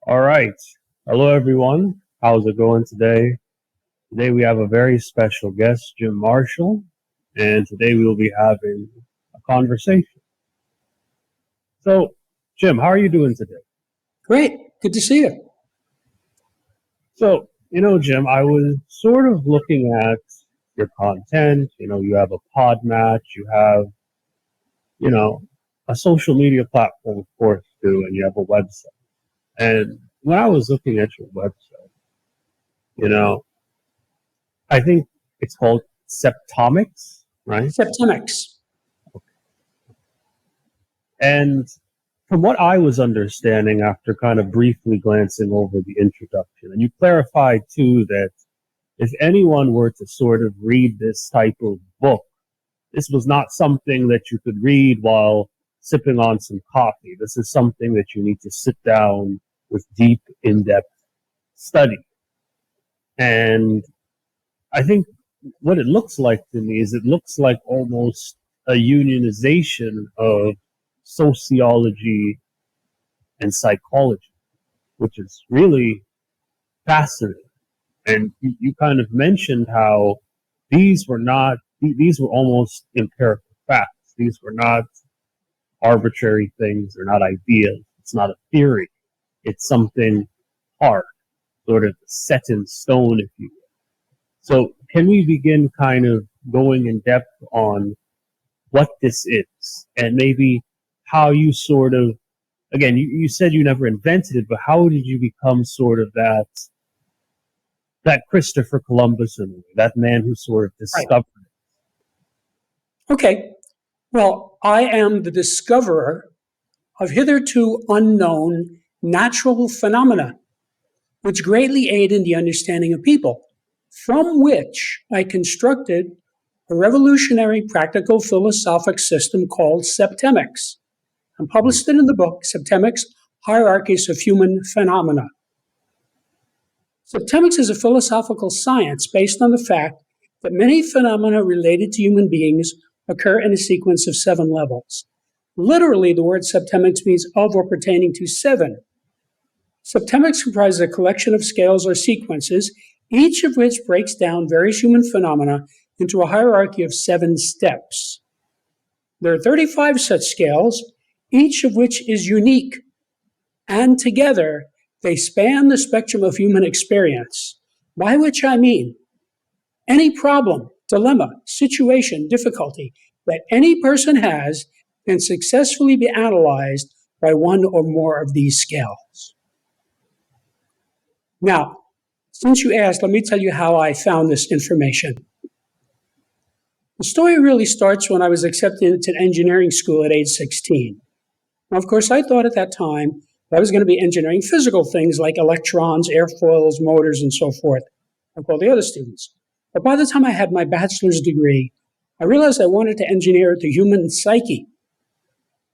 All right. Hello, everyone. How's it going today? Today we have a very special guest, Jim Marshall, and today we will be having a conversation. So, Jim, how are you doing today? Great. Good to see you. So, Jim, I was sort of looking at your content. You have a pod match, you have, you know, a social media platform, of course, too, and you have a website. And when I was looking at your website, you know, I think it's called Septomix, right? Septemix. And from what I was understanding after kind of briefly glancing over the introduction, and you clarified too that if anyone were to sort of read this type of book, this was not something that you could read while sipping on some coffee. This is something that you need to sit down with deep, in-depth study. And I think what it looks like to me is it looks like almost a unionization of sociology and psychology, which is really fascinating. And you kind of mentioned how these were almost empirical facts. These were not arbitrary things. They're not ideas. It's not a theory. It's something hard, sort of set in stone, if you will. So can we begin kind of going in depth on what this is and maybe how you sort of, again, you said you never invented it, but how did you become sort of that Christopher Columbus in a way, that man who sort of discovered it? Okay. Well, I am the discoverer of hitherto unknown natural phenomena, which greatly aid in the understanding of people, from which I constructed a revolutionary practical philosophic system called Septemix, and published it in the book, Septemix, Hierarchies of Human Phenomena. Septemix is a philosophical science based on the fact that many phenomena related to human beings occur in a sequence of 7 levels. Literally, the word Septemix means of or pertaining to 7. Septemix comprises a collection of scales or sequences, each of which breaks down various human phenomena into a hierarchy of 7 steps. There are 35 such scales, each of which is unique, and together they span the spectrum of human experience, by which I mean any problem, dilemma, situation, difficulty that any person has can successfully be analyzed by one or more of these scales. Now, since you asked, let me tell you how I found this information. The story really starts when I was accepted into engineering school at age 16. Now, of course, I thought at that time that I was going to be engineering physical things like electrons, airfoils, motors, and so forth, like all the other students. But by the time I had my bachelor's degree, I realized I wanted to engineer the human psyche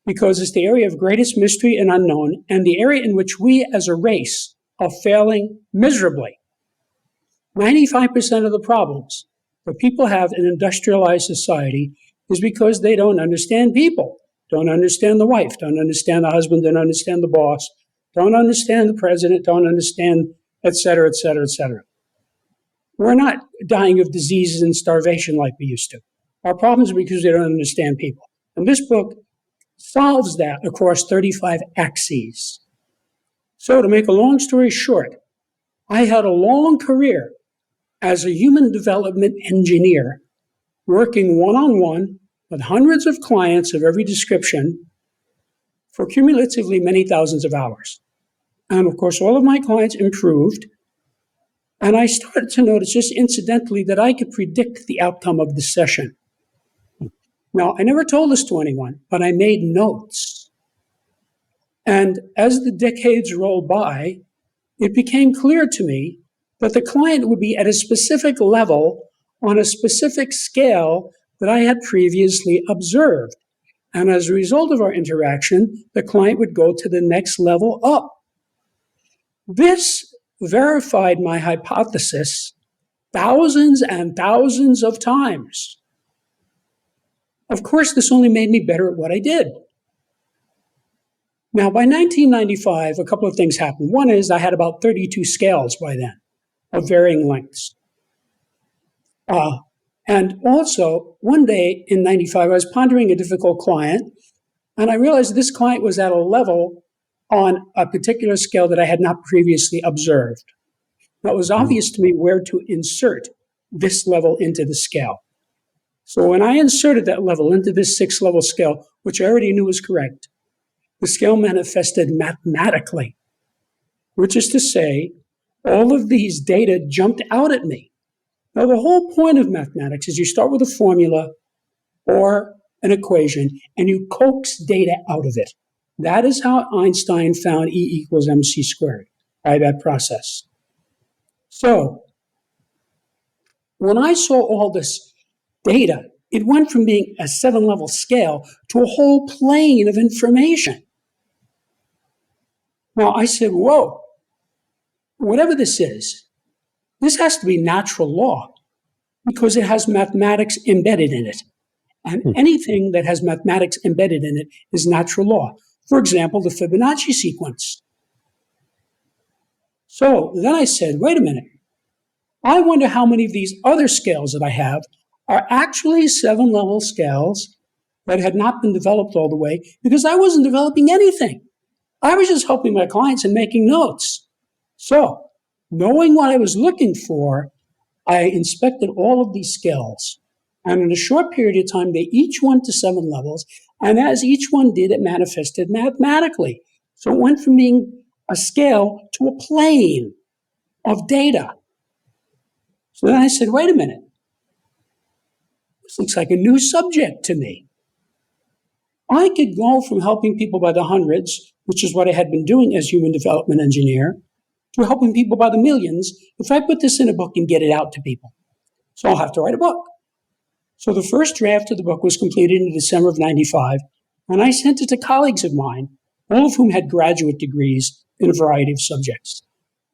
because it's the area of greatest mystery and unknown, and the area in which we as a race are failing miserably. 95% of the problems that people have in industrialized society is because they don't understand people, don't understand the wife, don't understand the husband, don't understand the boss, don't understand the president, don't understand, et cetera, et cetera, et cetera. We're not dying of diseases and starvation like we used to. Our problems are because we don't understand people. And this book solves that across 35 axes. So to make a long story short, I had a long career as a human development engineer, working one-on-one with hundreds of clients of every description for cumulatively many thousands of hours. And of course, all of my clients improved. And I started to notice just incidentally that I could predict the outcome of the session. Now, I never told this to anyone, but I made notes. And as the decades rolled by, it became clear to me that the client would be at a specific level on a specific scale that I had previously observed. And as a result of our interaction, the client would go to the next level up. This verified my hypothesis thousands and thousands of times. Of course, this only made me better at what I did. Now, by 1995, a couple of things happened. One is I had about 32 scales by then of varying lengths. And also, one day in 95, I was pondering a difficult client, and I realized this client was at a level on a particular scale that I had not previously observed. Now, it was obvious to me where to insert this level into the scale. So when I inserted that level into this 6-level scale, which I already knew was correct, the scale manifested mathematically, which is to say, all of these data jumped out at me. Now, the whole point of mathematics is you start with a formula or an equation, and you coax data out of it. That is how Einstein found E equals mc squared, by that process. So, when I saw all this data, it went from being a 7-level scale to a whole plane of information. Now, I said, whoa, whatever this has to be natural law because it has mathematics embedded in it. And anything that has mathematics embedded in it is natural law. For example, the Fibonacci sequence. So then I said, wait a minute. I wonder how many of these other scales that I have are actually 7-level scales that had not been developed all the way because I wasn't developing anything. I was just helping my clients and making notes. So, knowing what I was looking for, I inspected all of these scales. And in a short period of time, they each went to 7 levels. And as each one did, it manifested mathematically. So it went from being a scale to a plane of data. So then I said, wait a minute. This looks like a new subject to me. I could go from helping people by the hundreds, which is what I had been doing as human development engineer, to helping people by the millions if I put this in a book and get it out to people. So I'll have to write a book. So the first draft of the book was completed in December of 95, and I sent it to colleagues of mine, all of whom had graduate degrees in a variety of subjects.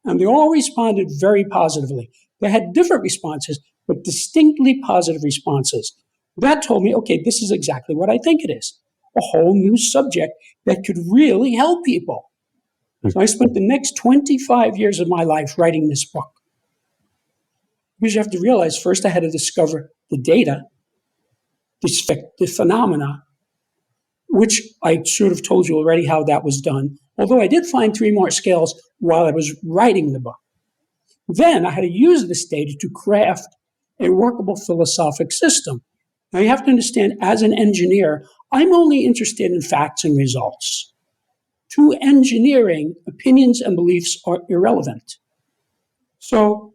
And they all responded very positively. They had different responses, but distinctly positive responses. That told me, okay, this is exactly what I think it is. A whole new subject that could really help people. So I spent the next 25 years of my life writing this book. Because you have to realize, first I had to discover the data, the phenomena, which I sort of told you already how that was done, although I did find 3 more scales while I was writing the book. Then I had to use this data to craft a workable philosophic system. Now you have to understand, as an engineer, I'm only interested in facts and results. To engineering, opinions and beliefs are irrelevant. So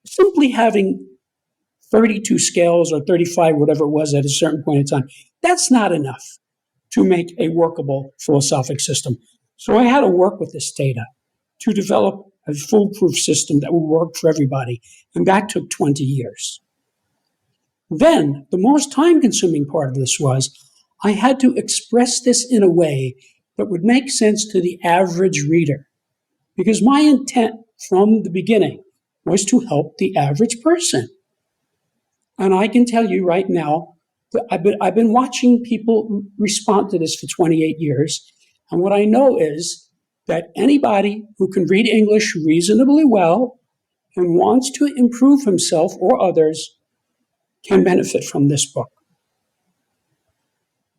simply having 32 scales or 35, whatever it was at a certain point in time, that's not enough to make a workable philosophic system. So I had to work with this data to develop a foolproof system that would work for everybody, and that took 20 years. Then, the most time-consuming part of this was I had to express this in a way that would make sense to the average reader, because my intent from the beginning was to help the average person. And I can tell you right now that I've been watching people respond to this for 28 years, and what I know is that anybody who can read English reasonably well and wants to improve himself or others can benefit from this book.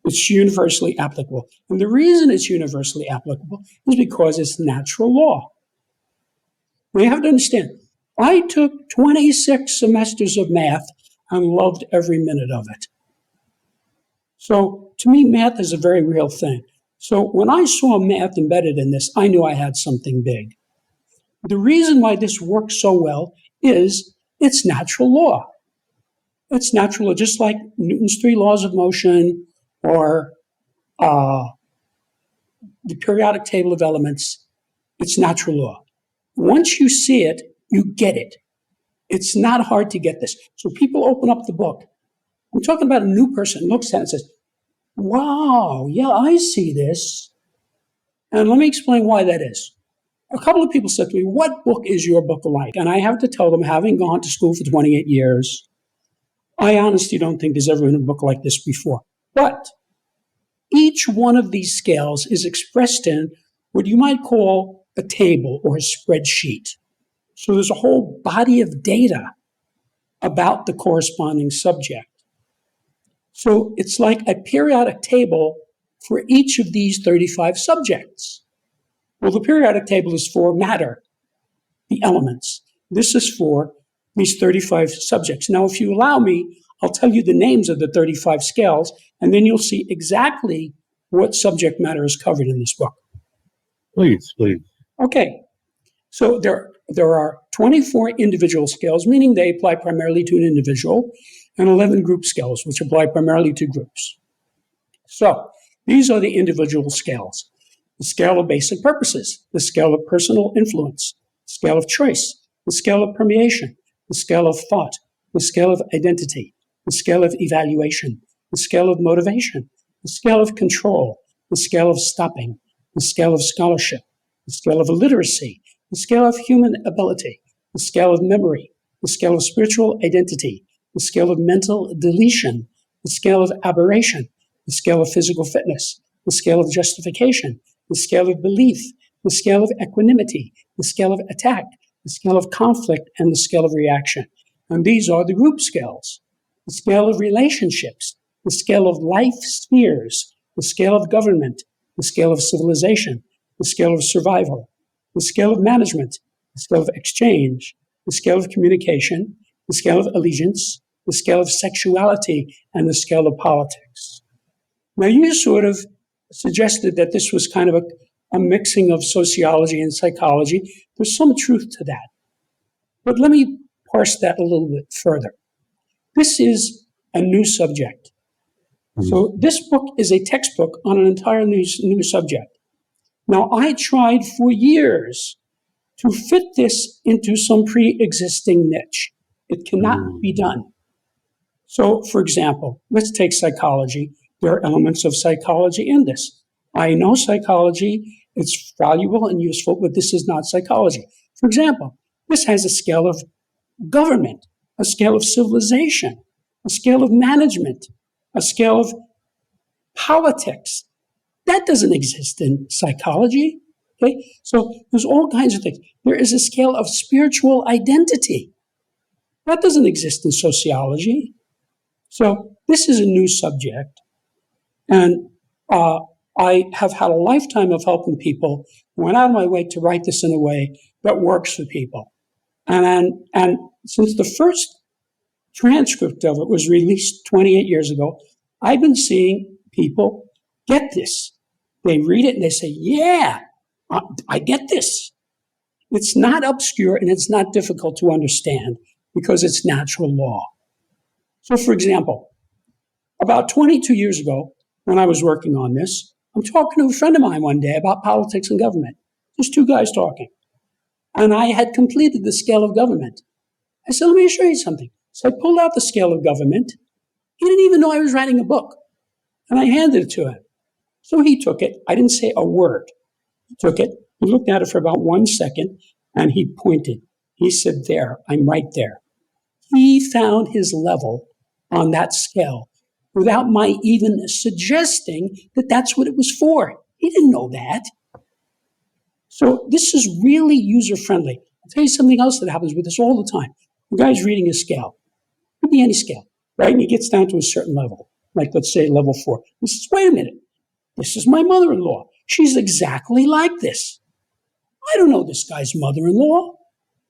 It's universally applicable. And the reason it's universally applicable is because it's natural law. Now you have to understand, I took 26 semesters of math and loved every minute of it. So to me, math is a very real thing. So when I saw math embedded in this, I knew I had something big. The reason why this works so well is it's natural law. It's natural law, just like Newton's 3 laws of motion or the periodic table of elements. It's natural law. Once you see it, you get it. It's not hard to get this. So people open up the book. I'm talking about a new person, looks at it and says, wow, yeah, I see this. And let me explain why that is. A couple of people said to me, what book is your book like? And I have to tell them, having gone to school for 28 years, I honestly don't think there's ever been a book like this before. But Each one of these scales is expressed in what you might call a table or a spreadsheet. So there's a whole body of data about the corresponding subject. So it's like a periodic table for each of these 35 subjects. Well, the periodic table is for matter, the elements. This is for these 35 subjects. Now, if you allow me, I'll tell you the names of the 35 scales, and then you'll see exactly what subject matter is covered in this book. Please, please. Okay, so there are 24 individual scales, meaning they apply primarily to an individual, and 11 group scales, which apply primarily to groups. So these are the individual scales. The scale of basic purposes, the scale of personal influence, the scale of choice, the scale of permeation, the scale of thought, the scale of identity, the scale of evaluation, the scale of motivation, the scale of control, the scale of stopping, the scale of scholarship, the scale of illiteracy, the scale of human ability, the scale of memory, the scale of spiritual identity, the scale of mental deletion, the scale of aberration, the scale of physical fitness, the scale of justification, the scale of belief, the scale of equanimity, the scale of attack, the scale of conflict, and the scale of reaction. And these are the group scales. The scale of relationships, the scale of life spheres, the scale of government, the scale of civilization, the scale of survival, the scale of management, the scale of exchange, the scale of communication, the scale of allegiance, the scale of sexuality, and the scale of politics. Now, you sort of suggested that this was kind of a mixing of sociology and psychology. There's some truth to that. But let me parse that a little bit further. This is a new subject. So this book is a textbook on an entire new subject. Now, I tried for years to fit this into some pre-existing niche. It cannot be done. So, for example, let's take psychology. There are elements of psychology in this. I know psychology, it's valuable and useful, but this is not psychology. For example, this has a scale of government, a scale of civilization, a scale of management, a scale of politics. That doesn't exist in psychology. Okay? So there's all kinds of things. There is a scale of spiritual identity. That doesn't exist in sociology. So this is a new subject. And I have had a lifetime of helping people. I went out of my way to write this in a way that works for people. And since the first transcript of it was released 28 years ago, I've been seeing people get this. They read it and they say, yeah, I get this. It's not obscure and it's not difficult to understand because it's natural law. So, for example, about 22 years ago, when I was working on this, I'm talking to a friend of mine one day about politics and government. Just two guys talking. And I had completed the scale of government. I said, let me show you something. So I pulled out the scale of government. He didn't even know I was writing a book. And I handed it to him. So he took it. I didn't say a word. He took it. He looked at it for about 1 second, and he pointed. He said, there, I'm right there. He found his level on that scale without my even suggesting that that's what it was for. He didn't know that. So this is really user-friendly. I'll tell you something else that happens with this all the time. The guy's reading a scale. It could be any scale, right? And he gets down to a certain level, like let's say level 4. He says, wait a minute. This is my mother-in-law. She's exactly like this. I don't know this guy's mother-in-law,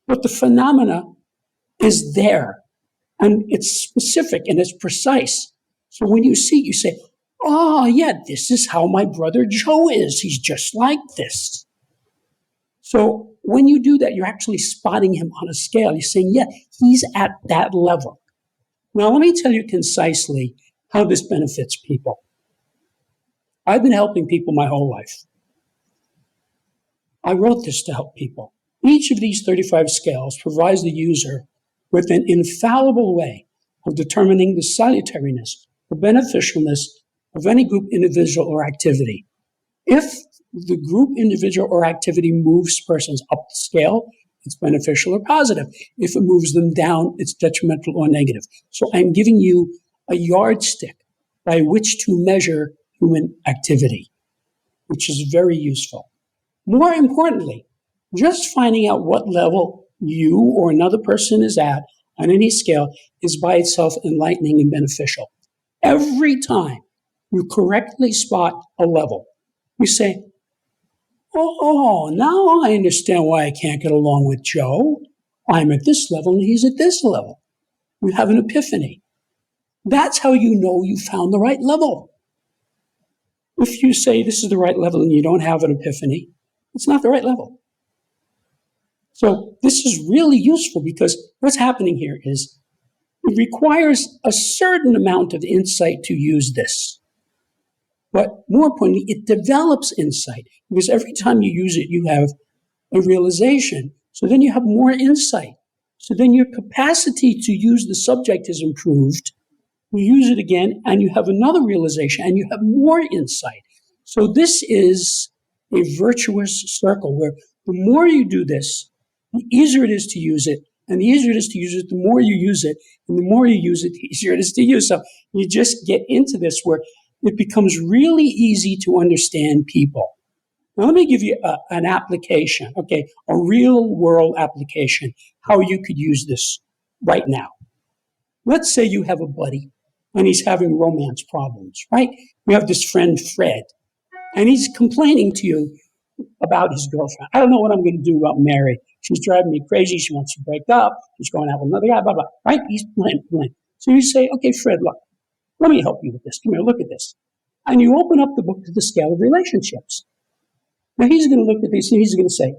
but the phenomena is there. And it's specific and it's precise. So when you see it, you say, oh, yeah, this is how my brother Joe is. He's just like this. So when you do that, you're actually spotting him on a scale. You're saying, yeah, he's at that level. Now, let me tell you concisely how this benefits people. I've been helping people my whole life. I wrote this to help people. Each of these 35 scales provides the user with an infallible way of determining the salutariness, the beneficialness of any group, individual, or activity. If the group, individual, or activity moves persons up the scale, it's beneficial or positive. If it moves them down, it's detrimental or negative. So I'm giving you a yardstick by which to measure human activity, which is very useful. More importantly, just finding out what level you or another person is at on any scale is by itself enlightening and beneficial. Every time you correctly spot a level, you say, oh, now I understand why I can't get along with Joe. I'm at this level and he's at this level. You have an epiphany. That's how you know you found the right level. If you say this is the right level and you don't have an epiphany, it's not the right level. So this is really useful because what's happening here is it requires a certain amount of insight to use this. But more importantly, it develops insight because every time you use it, you have a realization. So then you have more insight. So then your capacity to use the subject is improved. You use it again and you have another realization and you have more insight. So this is a virtuous circle where the more you do this, the easier it is to use it. And the easier it is to use it, the more you use it. And the more you use it, the easier it is to use. So you just get into this where it becomes really easy to understand people. Now, let me give you an application, okay, a real world application, how you could use this right now. Let's say you have a buddy and he's having romance problems, right? You have this friend, Fred, and he's complaining to you about his girlfriend. I don't know what I'm going to do about Mary. She's driving me crazy. She wants to break up. She's going out with another guy, blah, blah, right? He's playing. So you say, okay, Fred, look, let me help you with this. Come here, look at this. And you open up the book to the scale of relationships. Now he's going to look at this and he's going to say,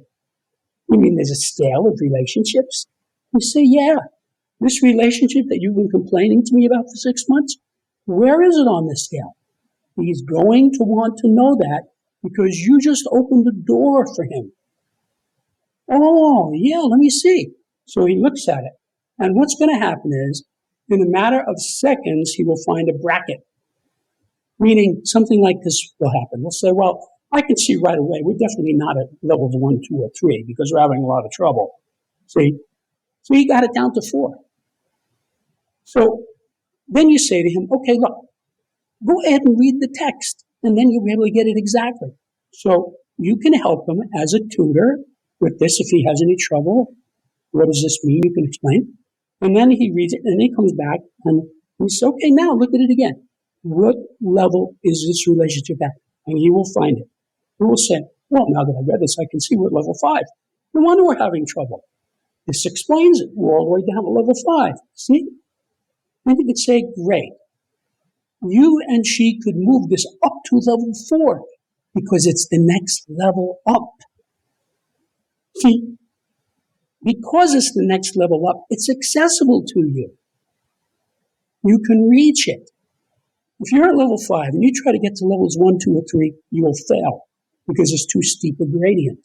you mean there's a scale of relationships? You say, yeah. This relationship that you've been complaining to me about for 6 months, where is it on this scale? He's going to want to know that because you just opened the door for him. Oh, yeah, let me see. So he looks at it. And what's going to happen is, in a matter of seconds, he will find a bracket. Meaning something like this will happen. We'll say, well, I can see right away, we're definitely not at levels 1, 2, or 3 because we're having a lot of trouble. See? So he got it down to 4. So then you say to him, okay, look, go ahead and read the text, and then you'll be able to get it exactly. So you can help him as a tutor with this if he has any trouble. What does this mean? You can explain. And then he reads it, and he comes back, and he says, okay, now look at it again. What level is this relationship at? And he will find it. He will say, well, now that I read this, I can see we're at level 5. No wonder we're having trouble. This explains it. We're all the way down to level 5. See? And you could say, great. You and she could move this up to level 4 because it's the next level up. See, because it's the next level up, it's accessible to you. You can reach it. If you're at level 5 and you try to get to levels 1, 2, or 3, you will fail because it's too steep a gradient.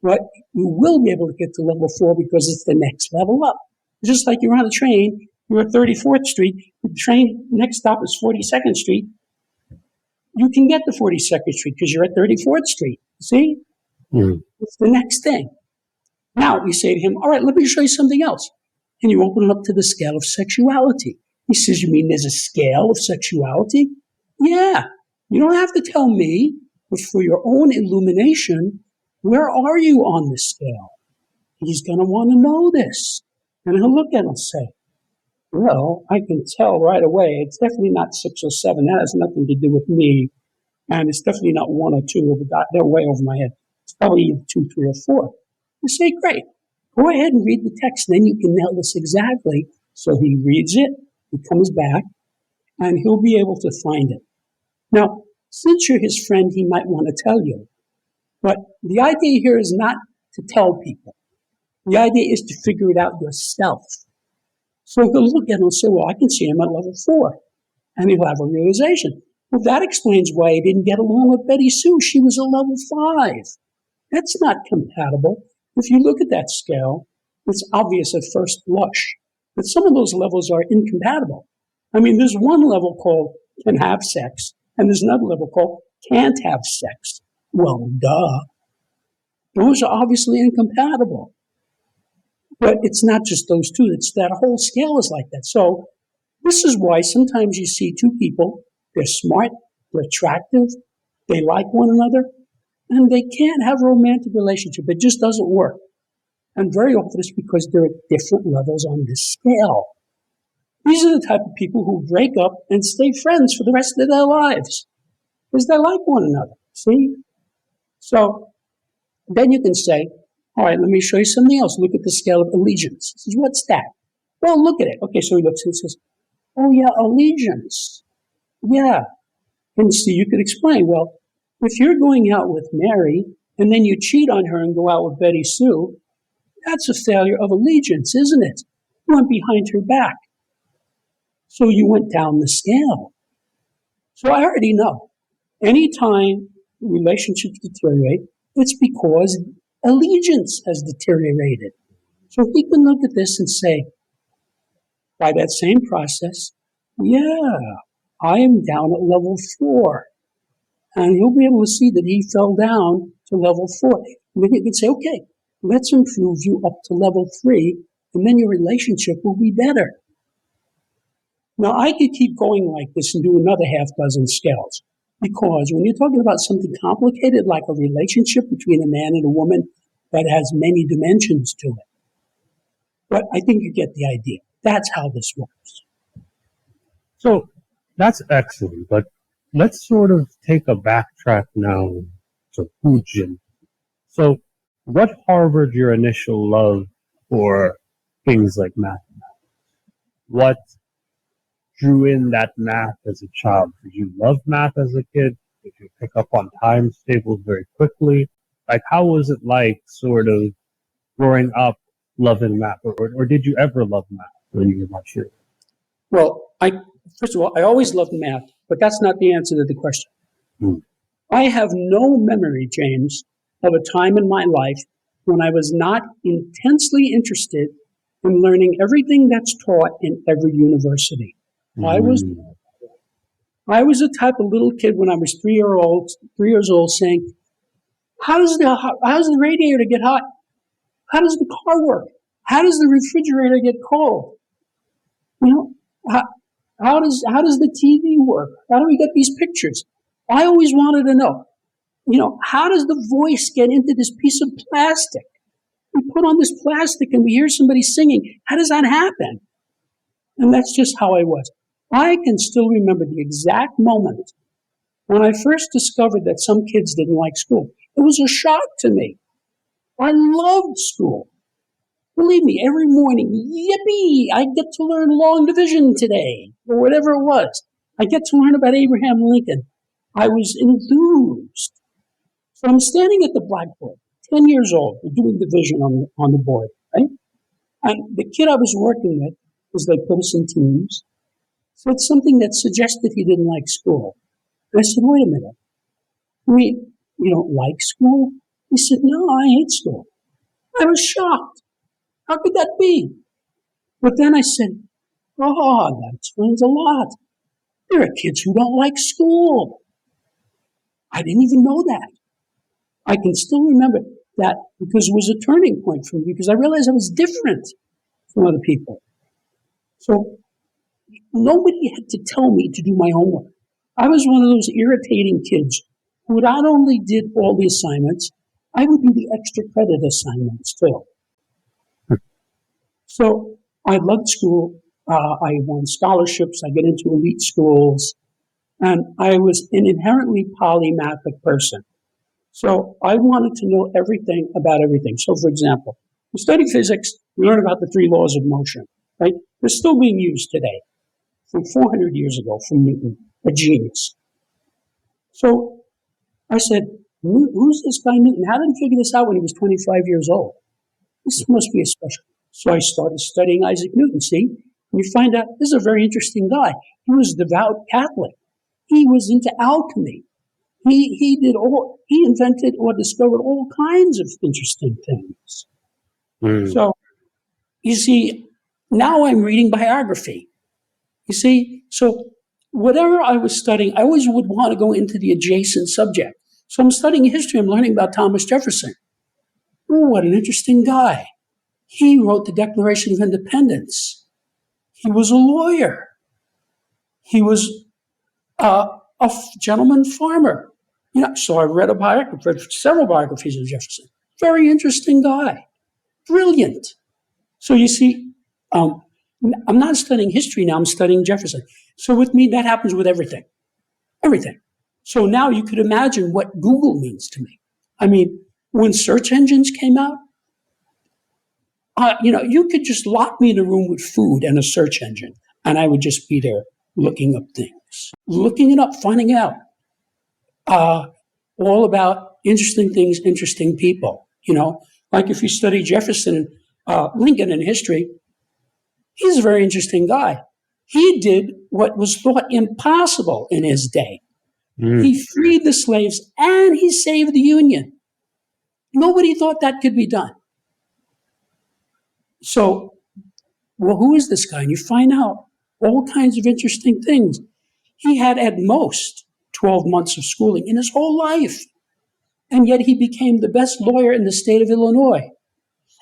But you will be able to get to level 4 because it's the next level up. Just like you're on a train, you're at 34th Street, the train next stop is 42nd Street. You can get to 42nd Street because you're at 34th Street. See? It's the next thing. Now you say to him, all right, let me show you something else. And you open it up to the scale of sexuality. He says, you mean there's a scale of sexuality? Yeah. You don't have to tell me, but for your own illumination, where are you on the scale? He's going to want to know this. And he'll look at it and say, well, I can tell right away. It's definitely not 6 or 7. That has nothing to do with me. And it's definitely not 1 or 2. They're way over my head. It's probably either 2, 3, or 4. You say, great. Go ahead and read the text. Then you can nail this exactly. So he reads it. He comes back. And he'll be able to find it. Now, since you're his friend, he might want to tell you. But the idea here is not to tell people. The idea is to figure it out yourself. So he'll look at it and say, well, I can see him at level 4. And he'll have a realization. Well, that explains why he didn't get along with Betty Sue. She was a level 5. That's not compatible. If you look at that scale, it's obvious at first blush. But some of those levels are incompatible. I mean, there's one level called can have sex, and there's another level called can't have sex. Well, duh. Those are obviously incompatible. But it's not just those two. It's that whole scale is like that. So this is why sometimes you see 2 people, they're smart, they're attractive, they like one another, and they can't have a romantic relationship. It just doesn't work. And very often it's because they're at different levels on this scale. These are the type of people who break up and stay friends for the rest of their lives because they like one another. See? So then you can say, all right, let me show you something else. Look at the scale of allegiance. He says, what's that? Well, look at it. Okay, so he looks and says, oh, yeah, allegiance. Yeah. And see, you could explain, well, if you're going out with Mary and then you cheat on her and go out with Betty Sue, that's a failure of allegiance, isn't it? You went behind her back. So you went down the scale. So I already know. Anytime relationships deteriorate, it's because allegiance has deteriorated. So he can look at this and say, by that same process, yeah, I am down at level 4. And he'll be able to see that he fell down to level 4. And then you can say, okay, let's improve you up to level 3, and then your relationship will be better. Now, I could keep going like this and do another half dozen scales, because when you're talking about something complicated like a relationship between a man and a woman that has many dimensions to it, but I think you get the idea. That's how this works. So that's excellent, but let's sort of take a backtrack now to Fujin. So what harbored your initial love for things like mathematics? What drew in that math as a child? Did you love math as a kid? Did you pick up on times tables very quickly? Like, how was it like sort of growing up loving math? Or did you ever love math when you were much younger? Well, first of all, I always loved math, but that's not the answer to the question. Hmm. I have no memory, James, of a time in my life when I was not intensely interested in learning everything that's taught in every university. I was the type of little kid when I was 3 years old saying, how does the radiator get hot? How does the car work? How does the refrigerator get cold? You know, how does the TV work? How do we get these pictures? I always wanted to know, how does the voice get into this piece of plastic? We put on this plastic and we hear somebody singing. How does that happen? And that's just how I was. I can still remember the exact moment when I first discovered that some kids didn't like school. It was a shock to me. I loved school. Believe me, every morning, yippee, I get to learn long division today, or whatever it was. I get to learn about Abraham Lincoln. I was enthused. So I'm standing at the blackboard, 10 years old, doing division on the board, right? And the kid I was working with, because they put us in teams, said something that suggested he didn't like school. And I said, wait a minute. You don't like school? He said, no, I hate school. I was shocked. How could that be? But then I said, oh, that explains a lot. There are kids who don't like school. I didn't even know that. I can still remember that because it was a turning point for me because I realized I was different from other people. So nobody had to tell me to do my homework. I was one of those irritating kids who not only did all the assignments, I would do the extra credit assignments too. So I loved school. I won scholarships. I got into elite schools. And I was an inherently polymathic person. So I wanted to know everything about everything. So, for example, you study physics, you learn about the 3 laws of motion, right? They're still being used today from 400 years ago from Newton, a genius. So I said, who's this guy Newton? How did he figure this out when he was 25 years old? This must be a special. So I started studying Isaac Newton, see? And you find out this is a very interesting guy. He was a devout Catholic. He was into alchemy. He invented or discovered all kinds of interesting things. So, you see, now I'm reading biography. You see, so whatever I was studying, I always would want to go into the adjacent subject. So I'm studying history, I'm learning about Thomas Jefferson. Oh, what an interesting guy. He wrote the Declaration of Independence. He was a lawyer. He was gentleman farmer. So I read several biographies of Jefferson. Very interesting guy. Brilliant. So you see, I'm not studying history now, I'm studying Jefferson. So with me, that happens with everything. Everything. So now you could imagine what Google means to me. I mean, when search engines came out, you could just lock me in a room with food and a search engine, and I would just be there looking up things, looking it up, finding out all about interesting things, interesting people. Like if you study Jefferson and Lincoln in history, he's a very interesting guy. He did what was thought impossible in his day. He freed the slaves and he saved the Union. Nobody thought that could be done. So, well, who is this guy? And you find out all kinds of interesting things. He had at most 12 months of schooling in his whole life. And yet he became the best lawyer in the state of Illinois.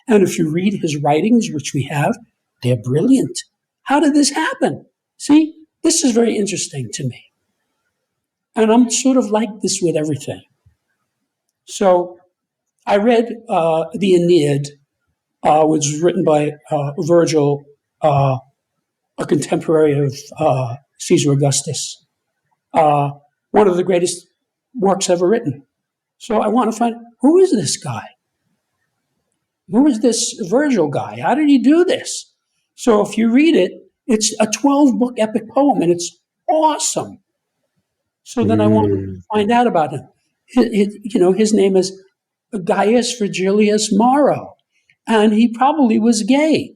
And if you read his writings, which we have, they're brilliant. How did this happen? See, this is very interesting to me. And I'm sort of like this with everything. So I read the Aeneid, which was written by Virgil, a contemporary of Caesar Augustus, one of the greatest works ever written. So I want to find, who is this guy? Who is this Virgil guy? How did he do this? So if you read it, it's a 12-book epic poem, and it's awesome. So then I wanted to find out about him. His name is Gaius Virgilius Maro, and he probably was gay.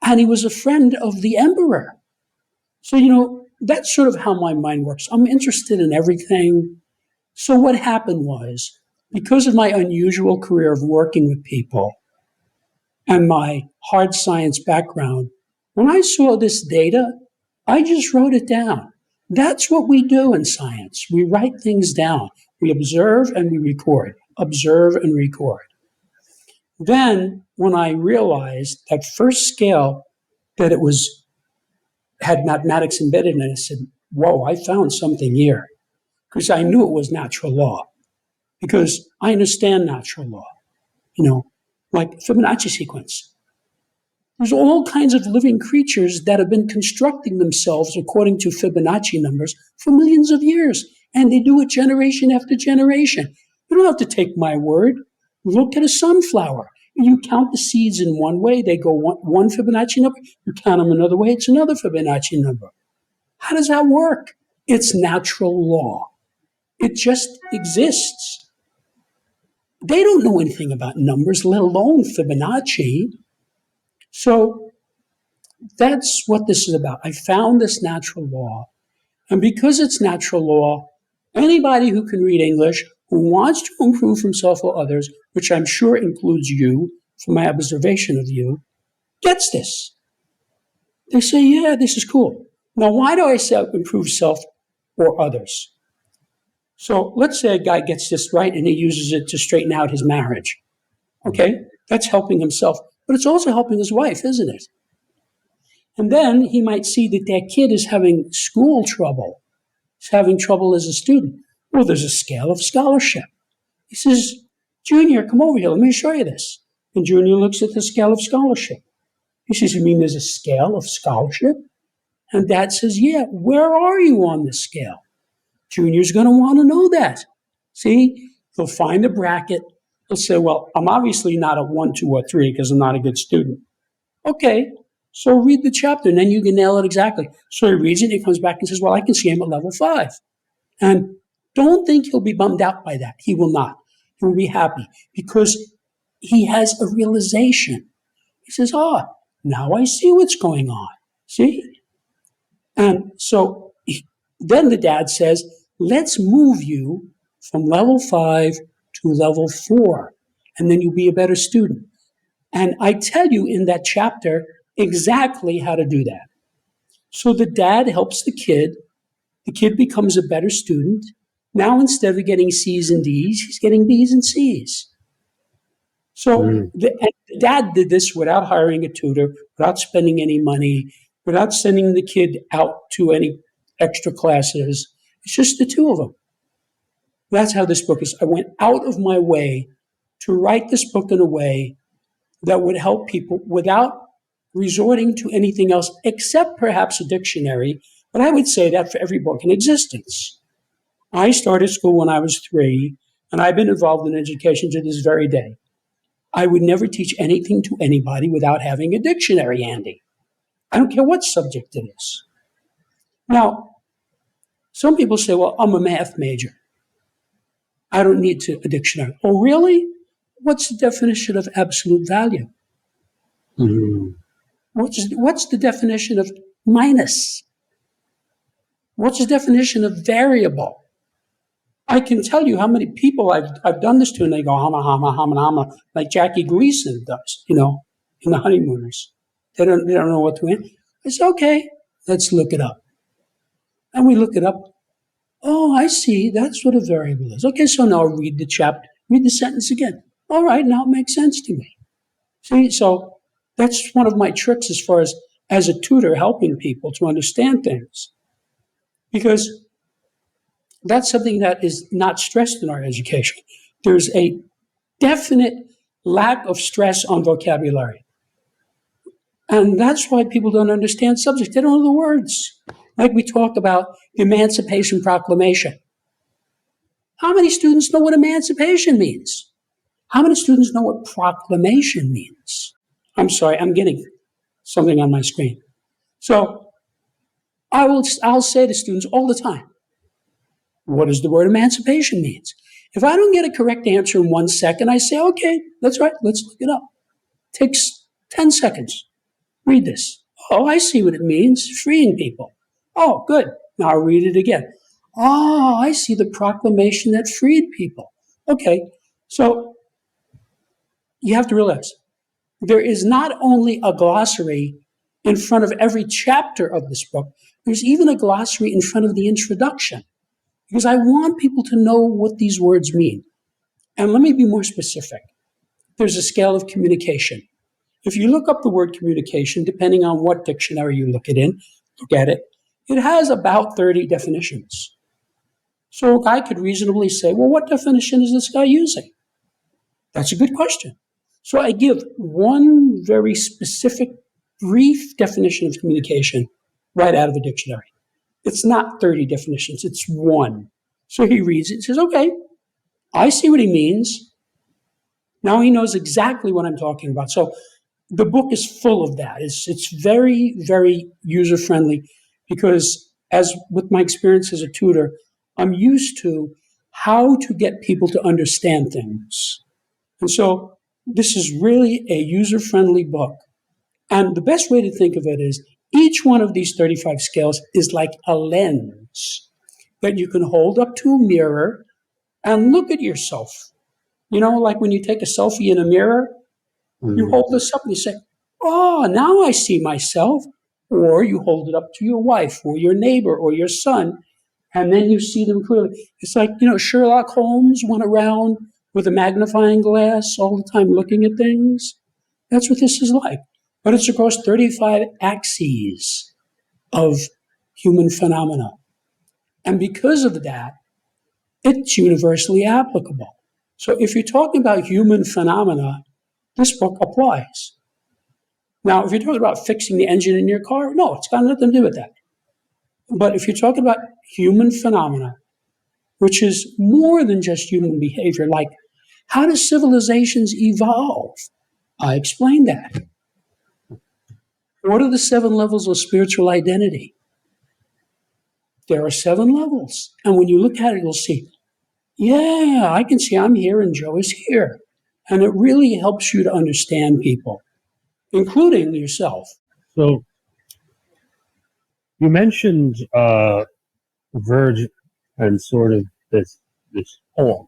And he was a friend of the emperor. So, that's sort of how my mind works. I'm interested in everything. So what happened was, because of my unusual career of working with people and my hard science background, when I saw this data, I just wrote it down. That's what we do in science. We write things down. We observe and we record. Observe and record. Then, when I realized that first scale, that it had mathematics embedded in it, I said, whoa, I found something here. Because I knew it was natural law. Because I understand natural law. Like Fibonacci sequence. There's all kinds of living creatures that have been constructing themselves according to Fibonacci numbers for millions of years. And they do it generation after generation. You don't have to take my word. Look at a sunflower. You count the seeds in one way, they go one Fibonacci number. You count them another way, it's another Fibonacci number. How does that work? It's natural law. It just exists. They don't know anything about numbers, let alone Fibonacci. So that's what this is about. I found this natural law. And because it's natural law, anybody who can read English, who wants to improve himself or others, which I'm sure includes you, from my observation of you, gets this. They say, yeah, this is cool. Now, why do I say improve self or others? So let's say a guy gets this right and he uses it to straighten out his marriage. Okay, that's helping himself. But it's also helping his wife, isn't it? And then he might see that that kid is having school trouble. He's having trouble as a student. Well, there's a scale of scholarship. He says, Junior, come over here. Let me show you this. And Junior looks at the scale of scholarship. He says, you mean there's a scale of scholarship? And Dad says, yeah, where are you on the scale? Junior's going to want to know that. See, he'll find a bracket. He'll say, well, I'm obviously not a 1, 2, or 3 because I'm not a good student. Okay, so read the chapter and then you can nail it exactly. So he reads it and he comes back and says, well, I can see him at level 5. And don't think he'll be bummed out by that. He will not. He will be happy because he has a realization. He says, now I see what's going on. See? And so then the dad says, let's move you from level 5 to level 4, and then you'll be a better student. And I tell you in that chapter exactly how to do that. So the dad helps the kid becomes a better student. Now instead of getting C's and D's, he's getting B's and C's. So the dad did this without hiring a tutor, without spending any money, without sending the kid out to any extra classes. It's just the two of them. That's how this book is. I went out of my way to write this book in a way that would help people without resorting to anything else except perhaps a dictionary. But I would say that for every book in existence. I started school when I was 3, and I've been involved in education to this very day. I would never teach anything to anybody without having a dictionary handy. I don't care what subject it is. Now, some people say, well, I'm a math major. I don't need a dictionary. Oh, really? What's the definition of absolute value? Mhm. What's the definition of minus? What's the definition of variable? I can tell you how many people I've done this to, and they go, hama, hama, hama, hama, like Jackie Gleason does, in The Honeymooners. They don't know what to mean. I say, okay, let's look it up. And we look it up. Oh, I see. That's what a variable is. Okay, so now read the sentence again. All right, now it makes sense to me. See, so that's one of my tricks as far as a tutor helping people to understand things. Because that's something that is not stressed in our education. There's a definite lack of stress on vocabulary. And that's why people don't understand subjects. They don't know the words. Like we talk about the Emancipation Proclamation. How many students know what emancipation means? How many students know what proclamation means? I'm sorry, I'm getting something on my screen. So I'll say to students all the time, what does the word emancipation means? If I don't get a correct answer in 1 second, I say, okay, that's right, let's look it up. Takes 10 seconds. Read this. Oh, I see what it means, freeing people. Oh, good. Now I'll read it again. Oh, I see the proclamation that freed people. Okay, so you have to realize there is not only a glossary in front of every chapter of this book, there's even a glossary in front of the introduction. Because I want people to know what these words mean. And let me be more specific. There's a scale of communication. If you look up the word communication, depending on what dictionary you look at it, it has about 30 definitions. So a guy could reasonably say, well, what definition is this guy using? That's a good question. So I give one very specific, brief definition of communication right out of the dictionary. It's not 30 definitions, it's one. So he reads it and says, okay, I see what he means. Now he knows exactly what I'm talking about. So the book is full of that. It's very, very user-friendly because as with my experience as a tutor, I'm used to how to get people to understand things. And so this is really a user-friendly book. And the best way to think of it is each one of these 35 scales is like a lens that you can hold up to a mirror and look at yourself. Like when you take a selfie in a mirror, you hold this up and you say, oh, now I see myself. Or you hold it up to your wife or your neighbor or your son, and then you see them clearly. It's like, Sherlock Holmes went around with a magnifying glass all the time looking at things. That's what this is like. But it's across 35 axes of human phenomena. And because of that, it's universally applicable. So if you're talking about human phenomena, this book applies. Now, if you're talking about fixing the engine in your car, no, it's got nothing to do with that. But if you're talking about human phenomena, which is more than just human behavior, like how do civilizations evolve? I explained that. What are the 7 levels of spiritual identity? There are 7 levels. And when you look at it, you'll see, yeah, I can see I'm here and Joe is here. And it really helps you to understand people, including yourself. So you mentioned Verge and sort of this poem.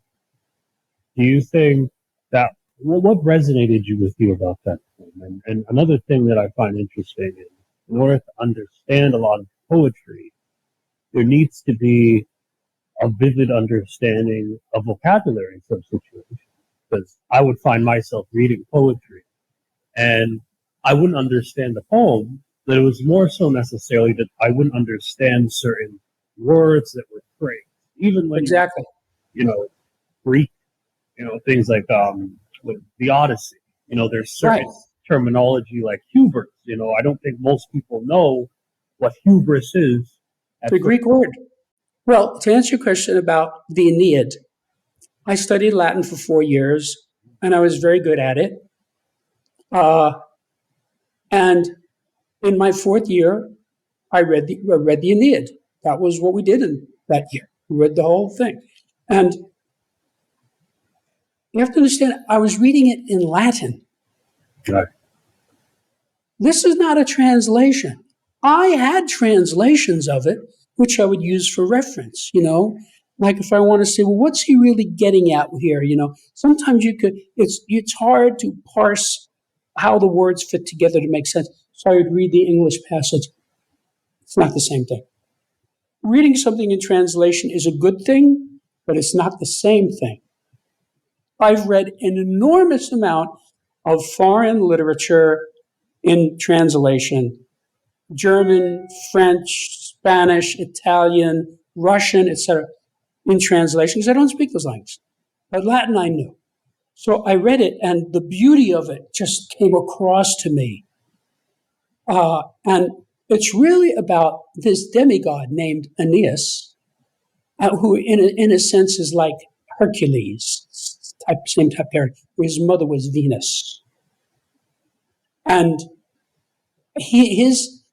Do you think that what resonated with you about that poem? And another thing that I find interesting is in order to understand a lot of poetry, there needs to be a vivid understanding of vocabulary in some situations. Because I would find myself reading poetry and I wouldn't understand the poem that it was more so necessarily that I wouldn't understand certain words that were phrased, even when Exactly. you know Greek, things like with the Odyssey. There's Right. certain terminology like hubris. I don't think most people know what hubris is. At The first. Greek word. Well, to answer your question about the Aeneid, I studied Latin for 4 years, and I was very good at it. And in my fourth year, I read the Aeneid. That was what we did in that year. We read the whole thing. And you have to understand, I was reading it in Latin. Right. This is not a translation. I had translations of it, which I would use for reference, like if I want to say, well, what's he really getting at here? Sometimes it's hard to parse how the words fit together to make sense. So I would read the English passage. It's not the same thing. Reading something in translation is a good thing, but it's not the same thing. I've read an enormous amount of foreign literature in translation. German, French, Spanish, Italian, Russian, etc., in translation, because I don't speak those languages. But Latin I knew. So I read it, and the beauty of it just came across to me. And it's really about this demigod named Aeneas, who in a sense is like Hercules, same type character. His mother was Venus. And his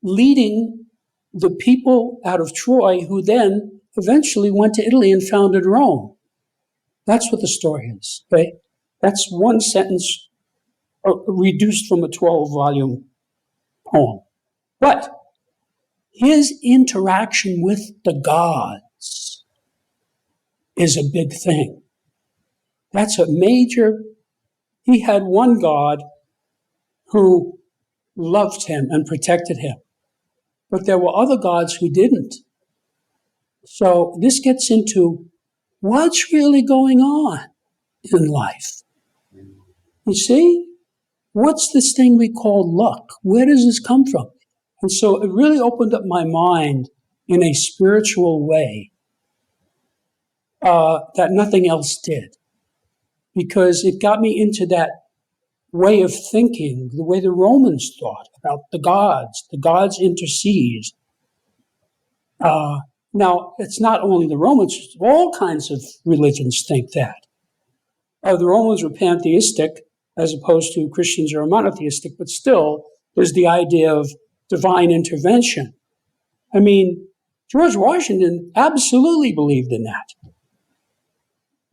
leading the people out of Troy, who then eventually went to Italy and founded Rome. That's what the story is. Okay? That's one sentence reduced from a 12-volume poem. But his interaction with the gods is a big thing. That's a major. He had one god who loved him and protected him, but there were other gods who didn't. So this gets into what's really going on in life. You see? What's this thing we call luck? Where does this come from? And so it really opened up my mind in a spiritual way that nothing else did. Because it got me into that way of thinking, the way the Romans thought about the gods intercede. Now, it's not only the Romans, all kinds of religions think that. The Romans were pantheistic, as opposed to Christians are monotheistic, but still, there's the idea of divine intervention. I mean, George Washington absolutely believed in that.